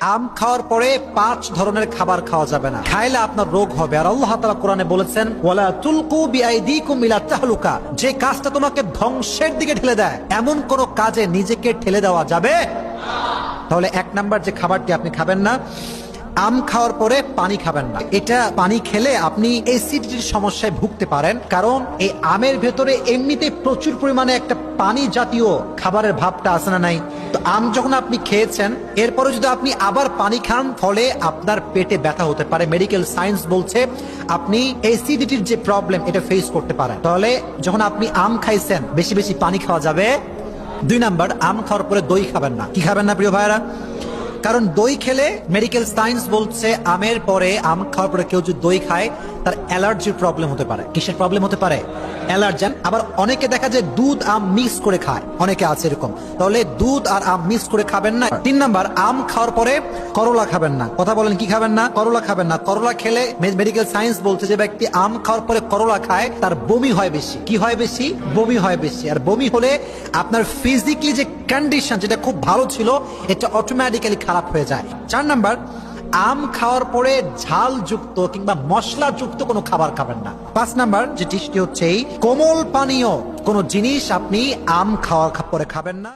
আম খাওয়ার পরে 5 ধরনের খাবার খাওয়া যাবে না, খাইলে আপনার রোগ হবে। আর আল্লাহ তাআলা কোরআনে বলেছেন, ওয়ালা তুলকু বিআইদিকুম ইলা তাহলুকা, যে কাজটা তোমাকে ধ্বংসের দিকে ঠেলে দেয় এমন কোন কাজে নিজেকে ঠেলে দেওয়া যাবে না। তাহলে 1 নাম্বার যে খাবারটি আপনি খাবেন না, আম খাওয়ার পরে পানি খাবেন না। এটা পানি খেলে আপনি অ্যাসিডিটির সমস্যায় ভুগতে পারেন, কারণ এই আমের ভেতরে এমনিতে প্রচুর পরিমাণে একটা পানি জাতীয় খাবারের ভাবটা আছে না নাই। তো আম যখন আপনি খেয়েছেন, এরপরে যদি আপনি আবার পানি খান, ফলে আপনার পেটে ব্যথা হতে পারে। মেডিকেল সায়েন্স বলছে আপনি অ্যাসিডিটির যে প্রবলেম এটা ফেস করতে পারেন। তাহলে যখন আপনি আম খাইছেন, বেশি বেশি পানি খাওয়া যাবে। 2 নাম্বার, আম খাওয়ার পরে দই খাবেন না। কি খাবেন না প্রিয় ভাইরা? কারণ দই খেলে মেডিকেল সায়েন্স বলছে আমের পরে, আম খাওয়ার পরে কেউ যদি দই খায় তার অ্যালার্জির প্রবলেম হতে পারে। কিসের প্রবলেম হতে পারে? অ্যালার্জেন। আবার অনেকে দেখা যায় দুধ আম মিক্স করে খায়, অনেকে আছে এরকম। তাহলে দুধ আর আম মিক্স করে খাবেন না। 3 নাম্বার, আম খাওয়ার পরে করলা খাবেন না। কথা বলেন, কি খাবেন না? করলা খাবেন না। করলা খেলে মেডিকেল সায়েন্স বলছে যে ব্যক্তি আম খাওয়ার পরে করলা খায় তার বমি হয় বেশি। কি হয় বেশি? বমি হয় বেশি। আর বমি হলে আপনার ফিজিক্যালি যে কন্ডিশন যেটা খুব ভালো ছিল এটা অটোমেটিক্যালি খারাপ হয়ে যায়। 4 নাম্বার, আম খাওয়ার পরে ঝাল যুক্ত কিংবা মশলা যুক্ত কোনো খাবার খাবেন না। 5 নাম্বার যে টিপসটি হচ্ছে, এই কোমল পানীয় কোনো জিনিস আপনি আম খাওয়ার পরে খাবেন না।